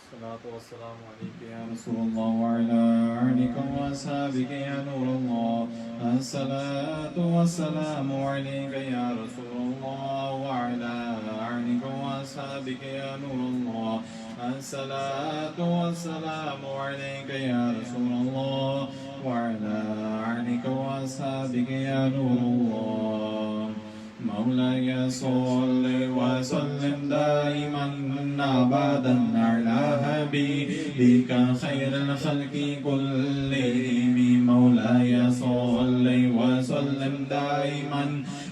الصلاة والسلام عليك يا رسول الله وعلى آلك وأصحابك يا نور الله. الصلاة والسلام عليك يا رسول الله وعلى آلك وأصحابك يا نور الله. الصلاة والسلام عليك يا رسول الله وعلى آلك وأصحابك يا نور الله. مولاي صل وسلم دائما أبدا على حبيبك خير الخلق كلهم. مولاي صل وسلم دائما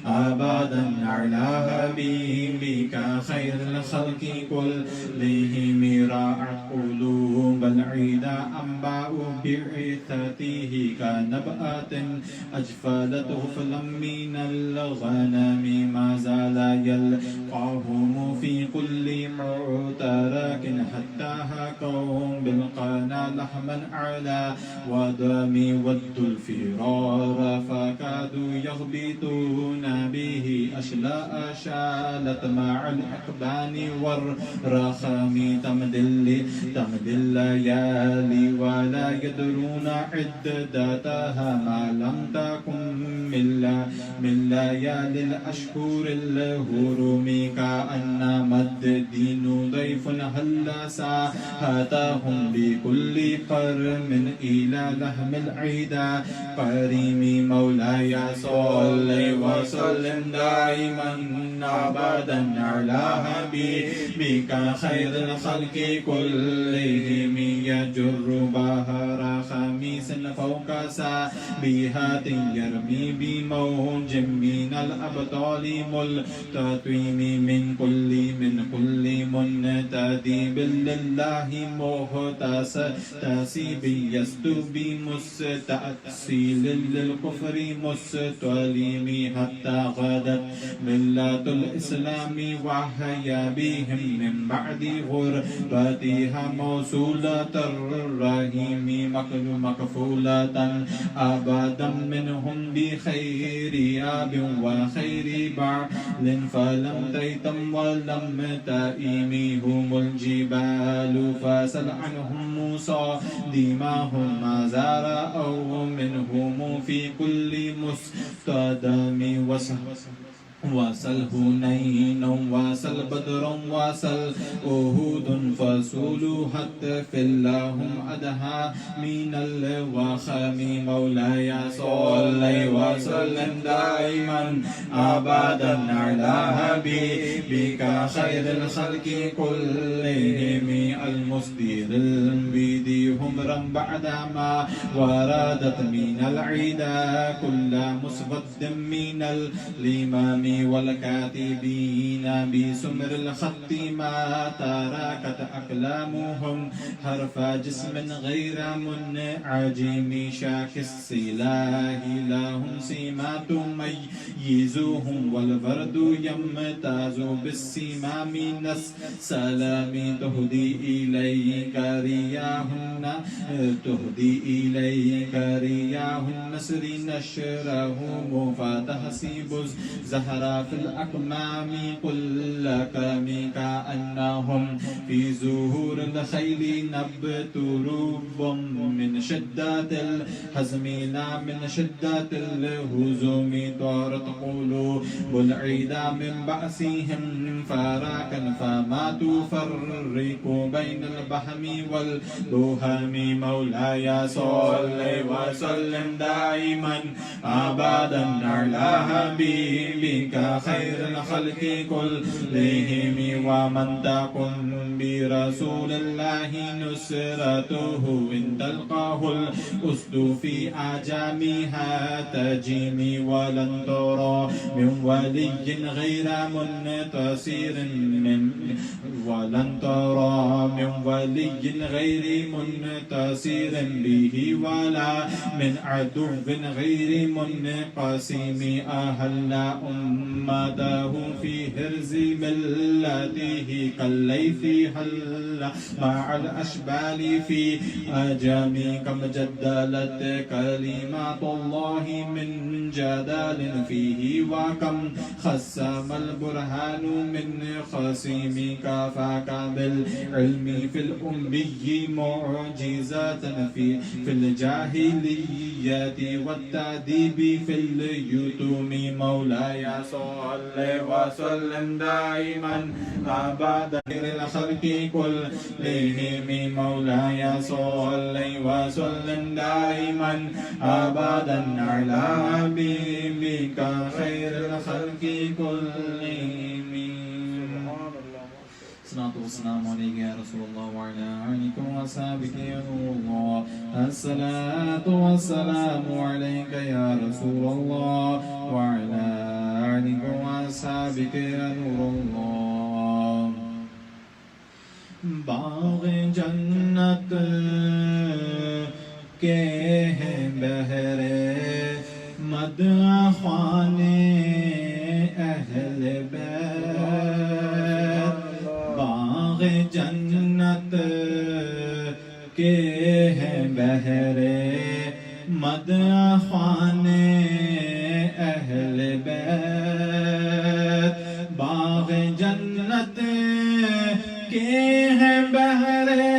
أبدا على حبيبك خير الخلق كلهم. راعت قلوب العدا أنباء بعثته كنبأة أجفلت غفلا من الغنم. ما زال يلقاهم في كل معترك حتى هكوا بالقنا لحما على ودم ودوا الفرار فكادوا يغبطون به أشلاء شالت مع الأقبان والرخم. تمضي الليالي ولا يدرون عدتها ما لم تكن من ليالي الأشهر الهرم. كأنما الدين ضيف هل ساهتهم بكل قرم إلى لحم العيدا قريم. مولاي صل وسلم دائما أبدا على حبيبك خير الخلق كلهم. يجر بحر خميس فوق سابحات يرمي بموج من الأبطال ملتطم. من كل منتدي بالله محتسب يسدو بمستأصيل للكفر مستلم. حتى غدت ملة الإسلام وهي بهم من بعد غربتها موصولة الرحيم مكفولة أبدا منهم بخير أب وخير بعل فلم تيتم ولم تئم. هم الجبال فسل عنهم موسى دماهم ما زار أو منهم في كل مستدام. وسل هنين وسل بدر وسل أهود فسلوحت في اللهم أدها من الوخم. مولاي صل وسلم دائما أبدا على حبيبك خير الخلق كلهم. المصدر البيد همرا بعدما وردت من العدا كل مسبد من الإمام والكاتبين بسمر الخط ما تركت أقلامهم حرف جسم غير منعجم. شاك السلاح لهم سمات ميزوهم والبرد يمتاز بالسمام. السلام تهدي إليك رياح النسر نشرهم فتحسب زهرا في الأكمام كل كم. كأنهم في زهور الخيل نبت رب من شدة الحزم لا من شدة الهزوم. طارت قلوب العدا من بأسهم فراكا فما تفرق بين البهم والبهم. مولاي صل وسلم دائما أبدا على حبيبك خير الخلق كلهم. ومن تكن برسول الله نصرته إن تلقاه الأسد في أعجامها تجيم. ولن ترى من ولي غير منتصر ولن ترى من ولي غير منتصر به ولا من عدو غير منقسم أهل أمته في حرز ملته كالليث هل مع الأشبال في أجام كم جدلت كلمات الله من جدال فيه وكم خصم البرهان من خصيم كفاك بالعلم في الأمي معجزات في الجاهلية والتأديب في اليتوم مولاي صل وسلم دائما أبدا الخلق كلهم مولاي صل وسلم دائما أبدا على حبيبك خير الخلق كلهم. الصلاة والسلام عليك يا رسول الله وعلى آلك وأصحابك يا نور الله. الصلاة والسلام عليك يا رسول الله وعلى آلك وأصحابك يا نور الله. باغ جنت کے ہیں بہرے مدعا خانے اہل بیت. باغ جنت کے ہیں بہرے مدعا خانے اہل بیت. باغ جنت کے ہیں بہرے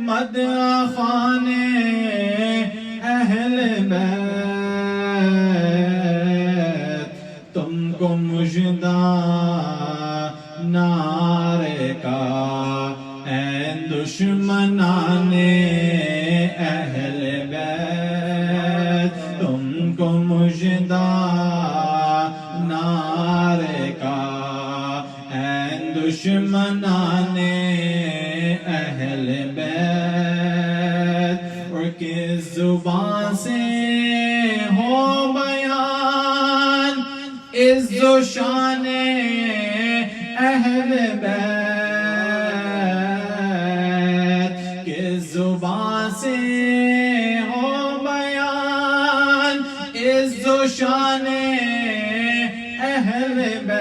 مدعا خانے اہل بیت. تم کو مژدہ نعرے کا اے دشمنان اہل بیت. تم کو مژدہ نعرے کا اے دشمنان اہل بیت. اور کس زبان سے ہو بیان عز و شان اہل بیت. کس زبان سے ہو بیان عز و شان اہل بیت.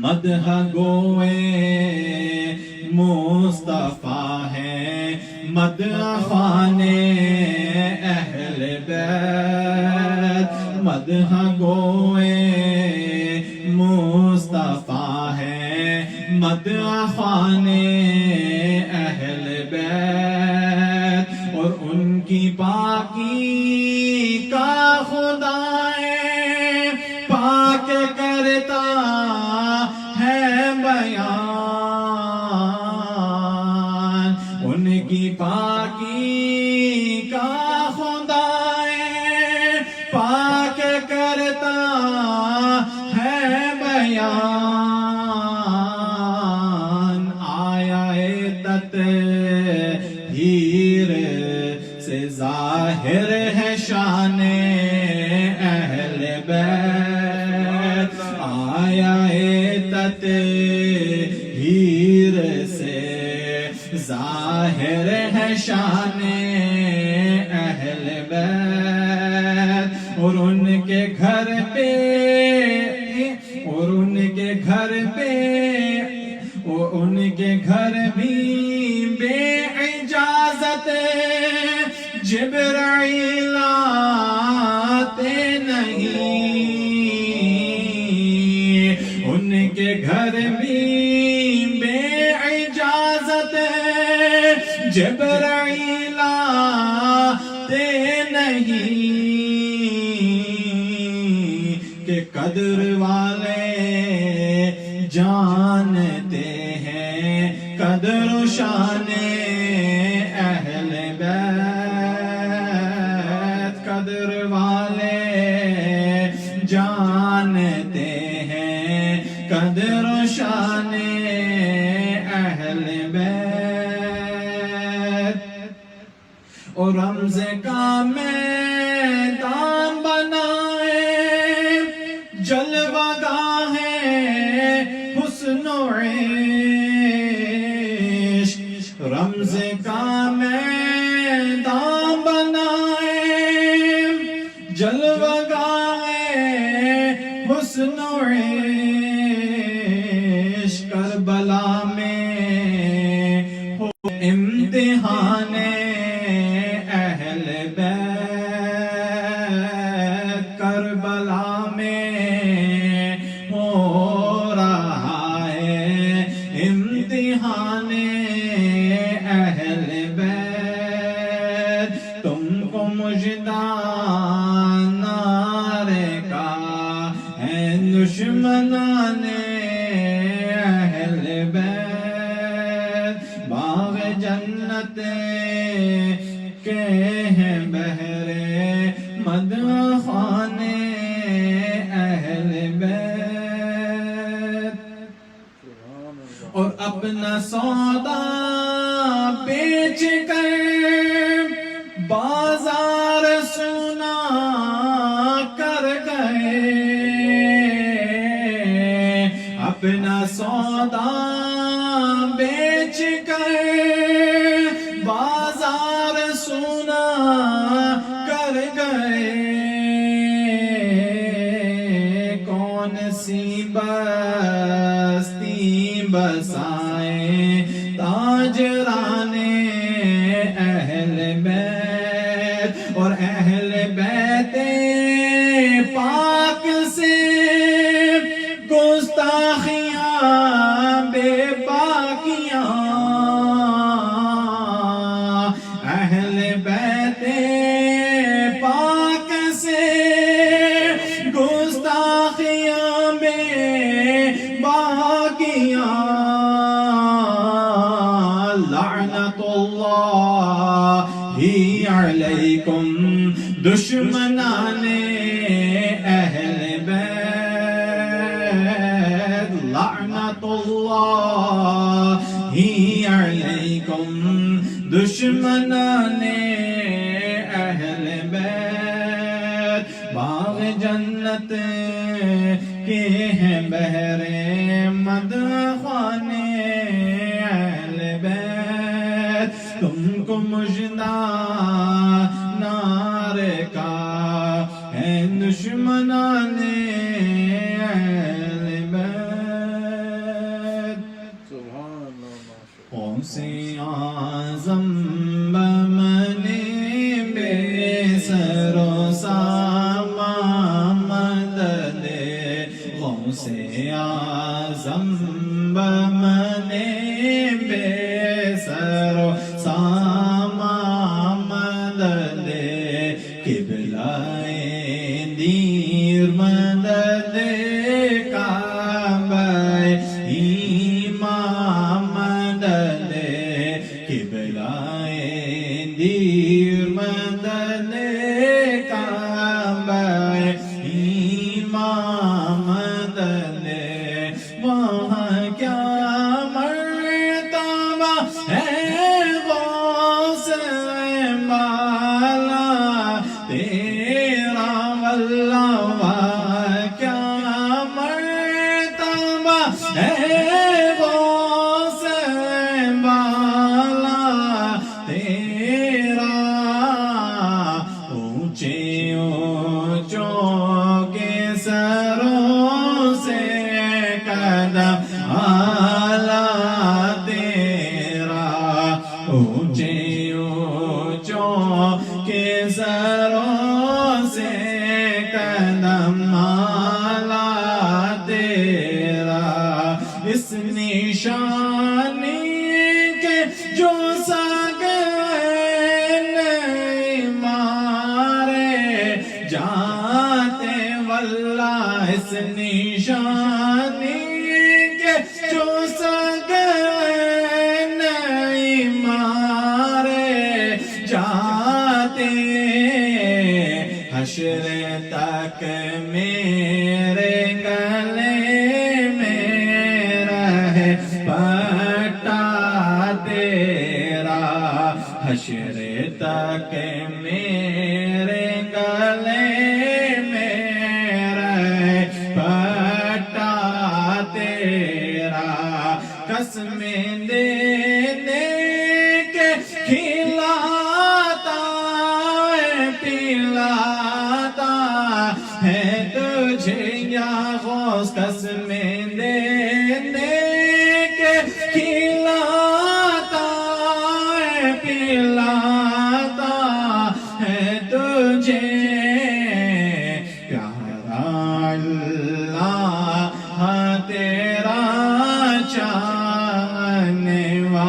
مدح گوئے مصطفیٰ ہیں مدح خانے اہل بیت. مدح گوئے مصطفیٰ ہیں مدح خانے اہل بیت. اور ان کی پاکی کا خدا پاک کرتا ہے بیان. ان کی پاکی کا خدا پاک کرتا ہے بیان. آیا تطہیر سے ظاہر ہے شان اہل بیت. آیا تطہیر سے ظاہر ہے شان اہل بیت. اور ان کے گھر پہ اور ان کے گھر پہ اور ان کے گھر بھی بے اجازت جبرائیل آتے نہیں. ان کے گھر بھی بے اجازت جبرائیل آتے نہیں. کہ قدر والے جانتے ہیں قدر و شان اہل بیت. قدر والے جانتے ہیں قدر و شان اہل بیت. اور رمز کا میدان بنائے جلوہ گاہ حسن و عین دشمنانے اہل بیت باغ جنت کے ہیں بہرے مدخانے اہل بیت اور اپنا سودا بیچ کر بازار سونا کر گئے اپنا سودا بیچ کر بازار سونا کر گئے کون سی بستی بسائیں تاجرانے اہل بیت اور اہل بیت پاک سے گستاخیاں بے باکیاں اہل بیت پاک سے گستاخیاں بے باکیاں لعنت اللہ علیکم دشمنانے اہل بیت لعنت اللہ علیکم دشمنانے اہل بیت باغ جنت کے ہیں بہرے مدخانے اہل بیت تم کو مجدہ نار کا ہے دشمنانے اہل بیت غوث اعظم بمنے بے سر و سامان مدد غوث اعظم بمنے بے سر و سامان مدد قبلہ دیر مدد کعبہ امام مدد قبلہ دیر مدد کعبہ امام مدد وہاں کیا مرتبہ ہے غوث بالا تیرا واللہ وہاں کیا مرتبہ ہے غوث بالا تیرا اونچے اونچوں کے سروں سے قدم اعلیٰ تیرا اونچے اونچوں کے سروں سے قدم اعلیٰ تیرا اس نشانی کے جو نہیں مارے جاتے واللہ اس نشانی کے جو نہیں مارے جاتے حشر تک میرے گلے میں رہے پٹا تیرا حشر تک میرے گلے میں رہے پٹا تیرا قسمیں دے دے کے کھلاتا ہے پلاتا ہے تجھے یا غوث قسمیں دے دے کے کھلاتا ہے پلاتا ہے تجھے پیارا اللہ تیرا چاہنے والا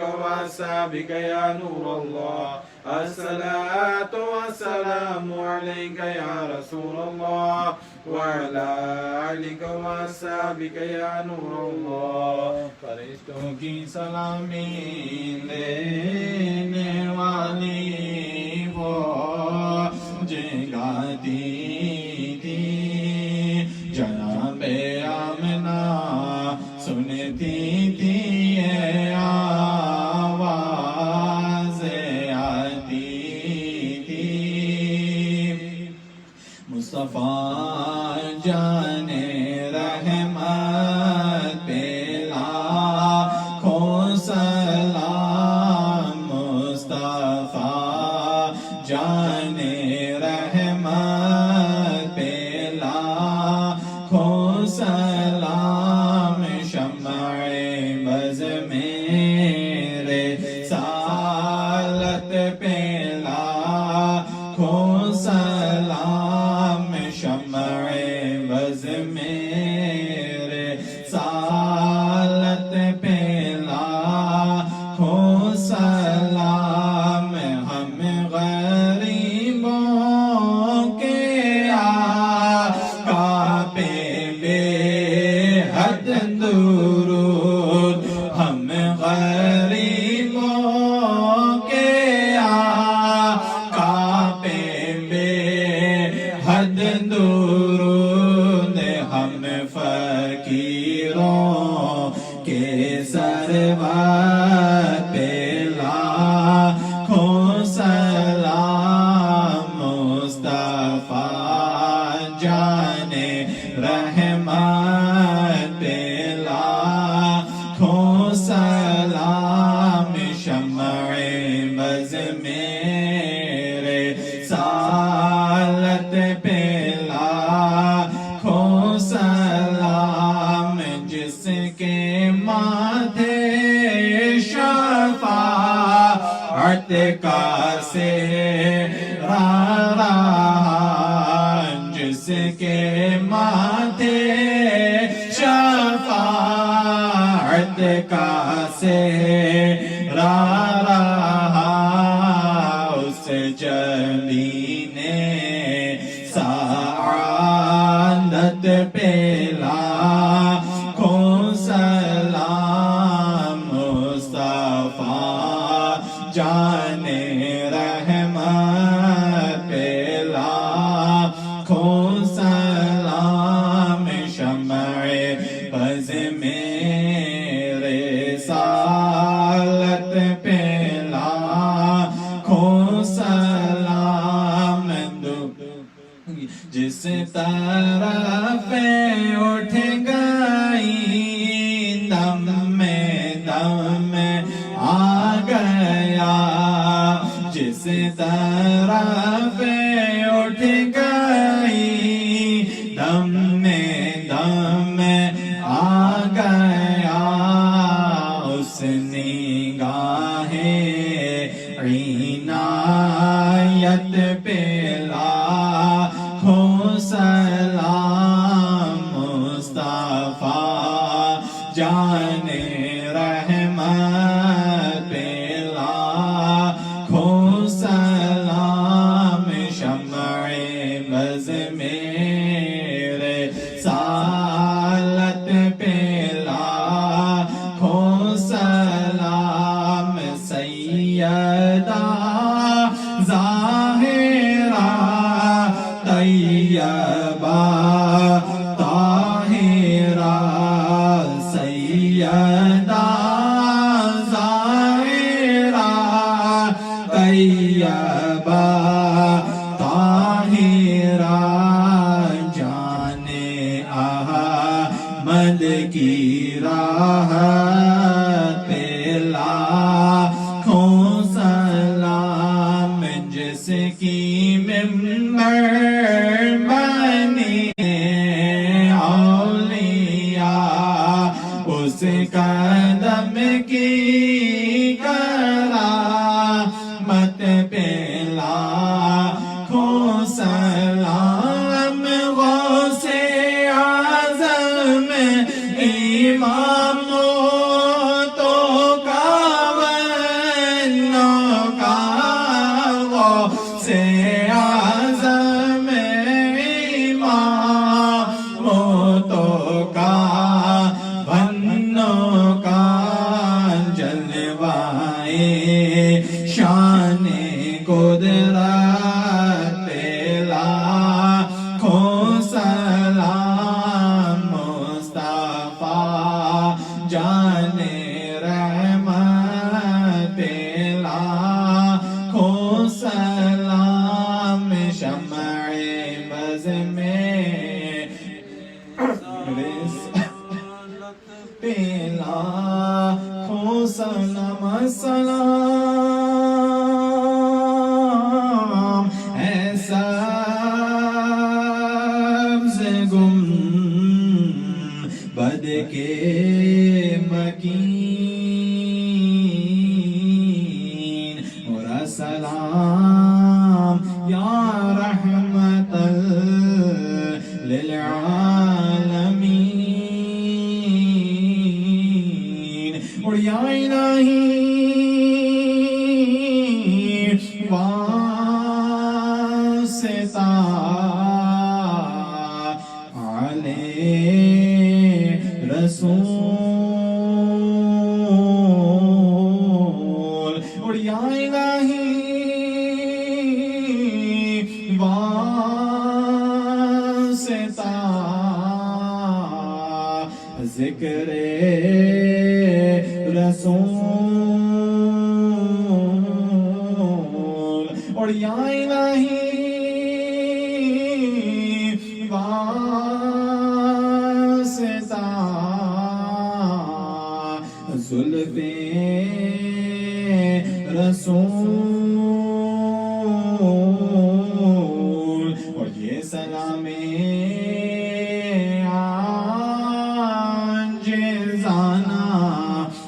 آلك وأصحابك يا نور الله. الصلاة والسلام عليك يا رسول الله وعلى آلك وأصحابك يا نور الله. فرشتوں کی سلامی لینے والی وہ جگاتی تھی جناب آمنہ سنتی تھی یہ آواز آتی تھی. مصطفیٰ جانے رحمت پہ لاکھوں سلام. مصطفیٰ جانے رحمت پہ لاکھوں سلام. شمع بز میرے سالت پہ لاکھوں سلام. شمع بز میرے سالت پہ لاکھوں سلام. ہم غریبوں کے آقا پہ بے حد درود. ہم غریبوں کے آقا پہ بے حد درود. ہم فقیروں کے سرور پہ لاکھوں سلام. مصطفیٰ جانے رحمت پہ لاکھوں سلام. شمع بز میرے سالت پہ لاکھوں سلام. جس کے ماتھے شفاعت کا سہرا رہا. جس کے ماتھے شفاعت کا سہرا رہا. اس جبین سعادت پہ لاکھوں سلام. مصطفیٰ جانے رحمت پہ لاکھوں سلام. شمع بز میرے سالت پہ لاکھوں سلام. جس طرف اٹھ گئی دم میں دم آ گیا. جس طرف اٹھ گئی دم میں دم آ گیا. اس نگاہ عنایت پہ لاکھوں سلام. مصطفیٰ جانے رحمت پہ لاکھوں سلام. شمع بز میرے سالت پہ لاکھوں سلام. سیدہ ظاہرہ طیبہ طاہرہ. سیدہ ظاہرہ طیبہ طاہرہ. جانے احمد کی راحت پہ لاکھوں سلام. جس کی ممبر بنی اولیاء اس قدم کی کرامت پہ لاکھوں سلام. غوث اعظم امام تو کا شان قدرت پہ لاکھوں سلام مصطفیٰ جان رحمت پہ لاکھوں سلام شمع بز میں پہ لاکھوں سلام سلام اے سبز گنبد کے مکین اور السلام یا رحمت للعالمین اور یا الہی واسطہ علیہ رسول اور یا الہی واسطہ ذکر رسول اور یا الہی واسطہ زلف رسول اور یہ سلام عاجزانہ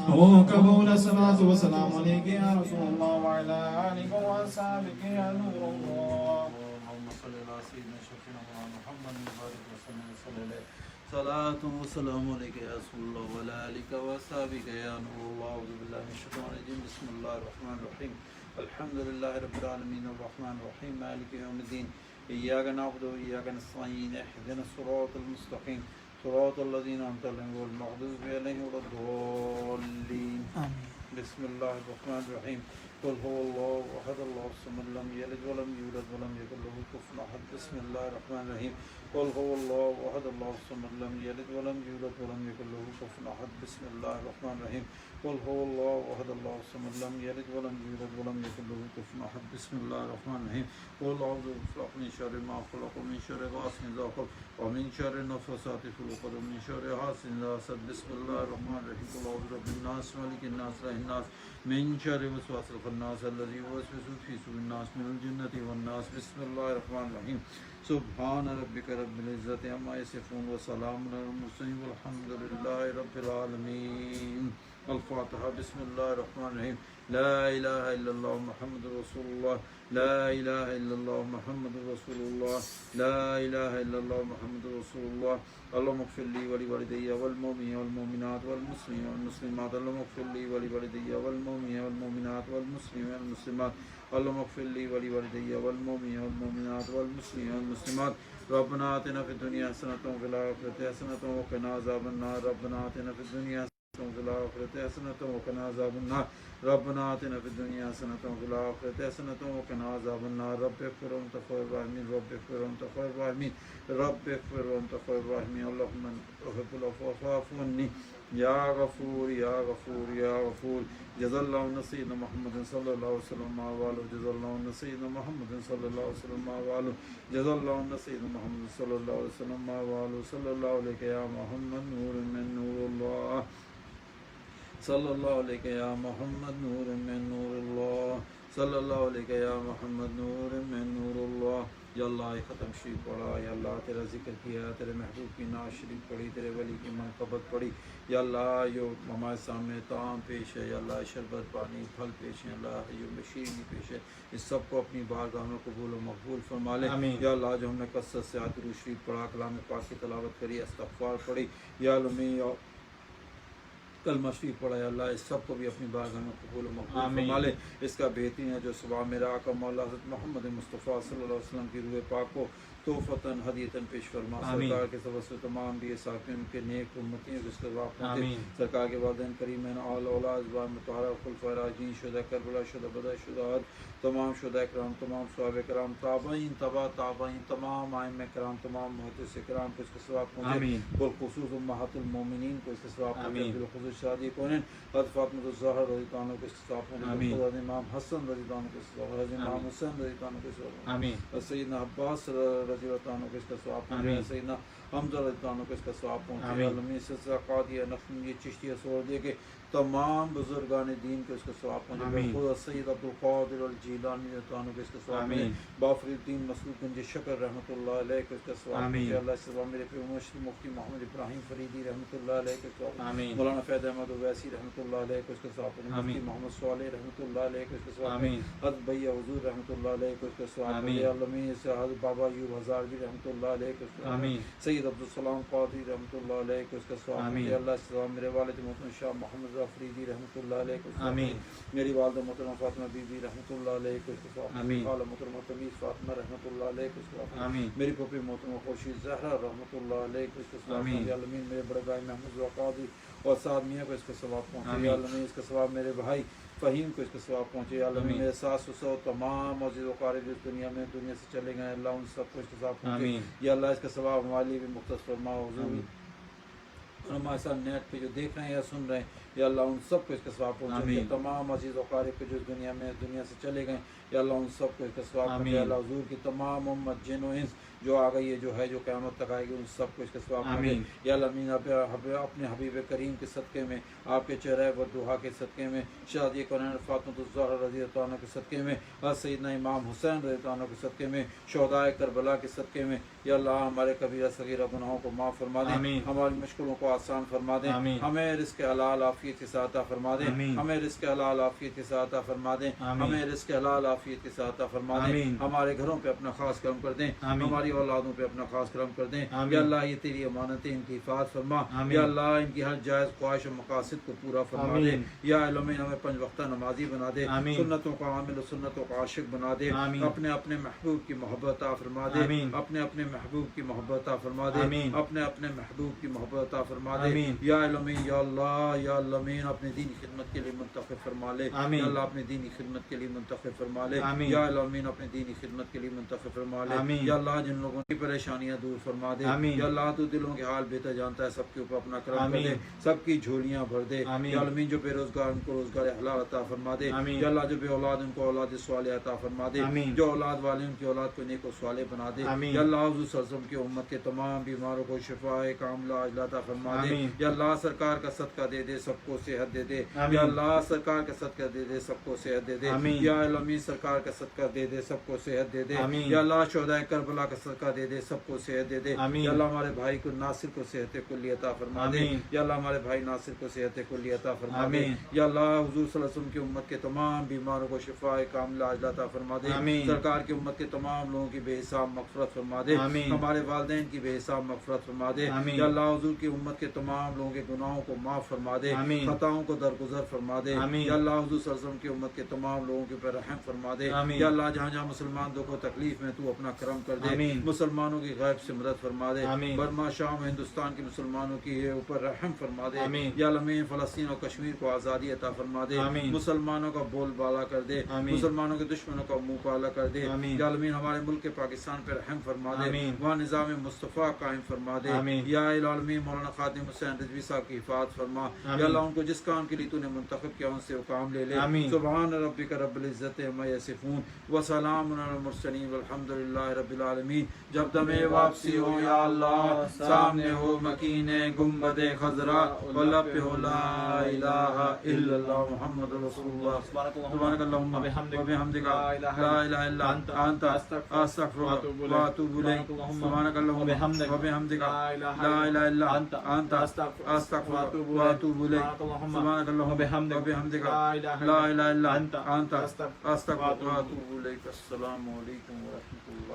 ہو قبول الصلاۃ والسلام علیک یا رسول اللہ وعلی آلک وصحبک یا نور اللہ اللهم صل علی سیدنا شفیعنا محمد وبارک وسلم صلاۃ وسلام علیک یا رسول اللہ وعلی آلک وصحبک یا نور اللہ اعوذ باللہ من الشیطان الرجیم بسم اللہ الرحمن الرحیم الحمد للہ رب العالمین الرحمن الرحیم مالک یوم الدین ایاک نعبد وایاک نستعین اهدنا الصراط المستقیم صراط الذین انعمت علیہم غیر المغضوب علیہم ولا الضالین بسم اللہ الرحمن الرحیم قل هو الله احد الله الصمد لم يلد ولم يولد ولم يكن له كفوا احد بسم الله الرحمن الرحیم قل هو الله احد الله الصمد لم يلد ولم يولد ولم يكن له كفوا احد بسم الله الرحمن الرحیم قل هو الله احد الله الصمد لم يلد ولم يولد ولم يكن له كفوا احد بسم الله الرحمن الرحیم قل اعوذ بالفلق من شر ما خلق ومن شر غاسق اذا وقب ومن شر النفاثات في العقد ومن شر حاسد اذا حسد بسم الله الرحمن الرحیم قل اعوذ برب الناس ملك الناس اله الناس من شر وسواس الخناس الذي يوسوس في صدور الناس من الجنة والناس بسم الله الرحمن الرحیم سبحان ربك رب العزة عما يصفون وسلام على المرسلين والحمد لله رب العالمين الفاتحة بسم الله الرحمن الرحیم لا الہ الا اللہ محمد رسول اللہ لا الہ الا اللہ محمد رسول اللہ لا الہ الا اللہ محمد رسول اللہ اللهم اغفر لي ولوالدي والمؤمنين والمؤمنات والمسلمين والمسلمات اللهم اغفر لي ولوالدي والمؤمنين والمؤمنات والمسلمين والمسلمات اللهم اغفر لي ولوالدي والمؤمنين والمؤمنات والمسلمين والمسلمات ربنا آتنا في الدنيا حسنة وفي الآخرة حسنة وقنا عذاب النار ربنا آتنا في الدنيا حسنة وفي الآخرة حسنة وقنا عذاب النار ربنا آتنا في الدنيا حسنة وفي الآخرة حسنة وقنا عذاب النار رب اغفر وانت خير الراحمين رب اغفر وانت خير الراحمين رب اغفر وانت خير الراحمين اللهم احب العفو فاعف عني يا غفور يا غفور يا غفور جزا الله عنا سيدنا محمد صلى الله عليه وسلم وعلى جزا الله عنا سيدنا محمد صلى الله عليه وسلم وعلى جزا الله عنا سيدنا محمد صلى الله عليه وسلم وعلى صلى الله عليك يا محمد نور من نور الله صلی اللہ علیہ یا محمد نور من نور اللہ صلی اللہ علیہ یا محمد نور من نور اللہ یا اللہ ختم شریف پڑھا یا اللہ تیرا ذکر کیا تیرے محبوب کی نعت شریف پڑھی تیرے ولی کی منقبت پڑھی یا اللہ جو ہمارے سامنے طعام پیش ہے یا اللہ شربت پانی پھل پیش ہے اللہ جو مشیری پیش ہے اس سب کو اپنی بارگاہ میں قبول و مقبول فرما لے یا اللہ جو ہم نے کثرت سے آیت شریف پڑھا کلام پاک کی تلاوت کری استغفار پڑھی یا اللہ کلمہ شریف پڑھا یا اللہ اس سب کو بھی اپنی بارگاہ میں قبول و مقبول فرما لے اس کا بہترین ہے جو صبح میرا آقا مولا حضرت محمد مصطفیٰ صلی اللہ علیہ وسلم کی روح پاک کو توفتاً ہدیتاً پیش فرما. سرکار کے سبب سے تمام بھی ساکن کے نیک امتیوں کے ثواب پہنچے. سرکار کے والدین کریمین آل اولاد ازواج مطہرہ خلفائے راشدین شہداء کربلا شہداء بدر شہداء تمام شہداء کرام تمام صحابہ کرام تابعین تبع تابعین تمام ائمہ کرام تمام محدث کرام کو اس کے ثواب پہنچے. بالخصوص امہات المومنین کو اس کے ثواب پہنچے. بالخصوص شادی کونین حضرت فاطمہ الزہرا رضی اللہ عنہ کو اس کے ثواب پہنچے. حضرت امام حسن رضی اللہ عنہ کو اس کے ثواب پہنچے. امام حسین رضی اللہ عنہ کو اس کے ثواب پہنچے. سیدنا عباس رضی اللہ عنہ کو اس کا ثواب پہنچے. سیدنا حمزہ رضی اللہ عنہ کو اس کا ثواب پہنچے. علمی سلسلہ قادریہ نقشبندیہ چشتیہ سہروردیہ کے تمام بزرگان دین کو اس کا ثواب پہنچے. خدا سید عبدالقادر الجیلانی رضی اللہ عنہ کو اس کا ثواب پہنچے. بافر الدین مسعود گنج شکر رحمۃ اللہ علیہ کو اس کا ثواب پہنچے. اللہ سے میرے پہ مفتی محمد ابراہیم فریدی رحمۃ اللہ علیہ کو اس کا ثواب پہنچے. مولانا فیضان احمد اویسی رحمۃ اللہ علیہ کو اس کا ثواب پہنچے. مفتی محمد صالح رحمۃ اللہ علیہ کو اس کا ثواب پہنچے. حضرت بھیا حضور رحمۃ اللہ علیہ کو اس کا ثواب پہنچے. علمی سے حضرت بابا ایوب ہزاروی رحمۃ اللہ علیہ کو اس کا ثواب پہنچے. سید عبدالسلام قادری رحمۃ اللہ علیہ کو اس کا ثواب پہنچے. اللہ سے میرے والد محترم شاہ محمد فریدی رحمۃ اللہ علیہ کو اس کا ثواب پہنچے. میری والدہ محترمہ فاطمہ بی بی رحمۃ اللہ علیہ کو اس کا ثواب پہنچے. خالہ محترمہ تمیز فاطمہ رحمۃ اللہ علیہ کو اس کا ثواب پہنچے. میری پھوپھی محترمہ خورشید زہرا رحمۃ اللہ علیہ کو اس کا ثواب پہنچے. عالمین میرے بڑے بھائی محمد قادری اور سعد میاں کو اس کا ثواب پہنچے. عالمین اس کا ثواب میرے بھائی فہیم کو اس کا ثواب پہنچے. عالمین میرے ساس سسر تمام عزیز و قارب اس دنیا میں دنیا سے چلے گئے اللہ ان سب کو اس کا ثواب پہنچے. یا اللہ اس کا ثواب ہمارے لیے بھی مختص فرما. حضور ہمارے ساتھ نیٹ پہ جو دیکھ رہے ہیں یا سن رہے ہیں یا اللہ ان سب کو اس کا ثواب پہنچے. تمام عزیز و قارب کے جو اس دنیا میں دنیا سے چلے گئے یا اللہ ان سب کو اس کا ثواب پہنچے. اللہ حضور کی تمام امت جن و انس جو آ گئی ہے جو ہے جو قیامت تک آئے گی ان سب کو اس کا ثواب پہنچے. یا اللہ امین اپنے حبیب کریم کے صدقے میں آپ کے چہرہ و دعا کے صدقے میں شادی کونین فاطمہ الزہرا رضی اللہ عنہ کے صدقے میں سیدنا امام حسین رضی اللہ عنہ کے صدقے میں شہداء کربلا کے صدقے میں یا اللہ ہمارے کبیرہ صغیرہ گناہوں کو معاف فرما دیں. ہماری مشکلوں کو آسان فرما دیں. ہمیں رزق حلال عافیت کے ساتھ عطا فرما دیں. ہمیں رزق حلال عافیت کے ساتھ عطا فرما دیں. ہمیں رزق حلال عافیت کے ساتھ عطا فرما دیں. ہمارے گھروں پہ اپنا خاص کرم کر دیں. ہماری اولادوں پہ اپنا خاص کرم کر دیں. یا اللہ یہ تیری امانتیں ان کی حفاظت فرما. یا اللہ ان کی ہر جائز خواہش و مقاصد کو پورا فرما دے. یا علمین ہمیں 5 وقتہ نمازی بنا دے. سنتوں کا عامل و سنتوں کا عاشق بنا دے. اپنے اپنے محبوب کی محبت عطا فرما دے. اپنے اپنے محبوب کی محبت عطا فرما دے. اپنے اپنے محبوب کی محبت عطا فرما دے. یا علمین یا اللہ یا علمین اپنے دینی خدمت کے لیے منتخب فرما لے. یا اللہ اپنے دینی خدمت کے لیے منتخب فرما لے. یا علمین اپنے دینی خدمت کے لیے منتخب فرما لے. یا اللہ جن لوگوں کی پریشانیاں دور فرما دے. یا اللہ تو دلوں کے حال بہتر جانتا ہے سب کے اوپر اپنا کرم کر دے. سب کی جھولیاں بھر دے. یا علمین جو بے روزگار ان کو روزگار حلال عطا فرما دے. یا اللہ جو بے اولاد ان کو اولاد صالح عطا فرما دے. جو اولاد والے ان کی اولاد کو نیک و صالح بنا دے. یا اللہ حضور صلی اللہ علیہ وسلم کی امت کے تمام بیماروں کو شفاء کاملہ عطا فرما دے. یا اللہ سرکار کا صدقہ دے دے سب کو صحت دے دے. یا اللہ سرکار کا صدقہ دے دے سب کو صحت دے دے. یا علمی سرکار کا صدقہ دے دے سب کو صحت دے دے. یا اللہ شہداء کربلا کا صدقہ دے دے سب کو صحت دے دے. یا اللہ ہمارے بھائی کو ناصر کو صحت کلی عطا فرما دے. یا اللہ ہمارے بھائی ناصر کو صحت کلی عطا فرما دے. یا اللہ حضور صلی اللہ علیہ وسلم کی امت کے تمام بیماروں کو شفاء کاملہ عطا فرما دے. سرکار کی امت کے تمام لوگوں کی بے حساب مغفرت فرما دے. ہمارے والدین کی بے حساب مغفرت فرما دے. یا اللہ حضور کی امت کے تمام لوگوں کے گناہوں کو معاف فرما دے. خطاؤں کو درگزر فرما دے. یا اللہ حضور صلی اللہ علیہ وسلم کی امت کے تمام لوگوں کے اوپر رحم فرما دے. یا اللہ جہاں جہاں مسلمان دکھ و تکلیف میں تو اپنا کرم کر دے. مسلمانوں کی غیب سے مدد فرما دے. برما شام ہندوستان کے مسلمانوں کی اوپر رحم فرما دے. یا اللہ فلسطین اور کشمیر کو آزادی عطا فرما دے. مسلمانوں کا بول بالا کر دے. مسلمانوں کے دشمنوں کا منہ کالا کر دے. یا اللہ ہمارے ملک پاکستان پہ رحم فرما دے. وہاں نظام مصطفیٰ قائم فرما دے. یا العالمین مولانا خادم حسین رضوی صاحب کی حفاظت فرما. یا اللہ ان کو جس کام کے لیے تو نے منتخب کیا ان سے وہ کام لے لے. سبحان ربک رب العزت عما یصفون وسلام علی المرسلین والحمد للہ رب العالمین. جب دم واپسی ہو یا اللہ سامنے ہو مکین گنبد خضرا ولب پہ ہو لا الہ الا اللہ محمد رسول اللہ. سبحانک اللہم وبحمدک لا الہ الا انت استغفرک واتوب الیک. سبحانک اللہم وبحمدک لا الہ الا انت استغفرک واتوب الیک. سبحانک اللہم وبحمدک لا الہ الا انت استغفرک واتوب الیک. السلام علیکم ورحمۃ اللہ.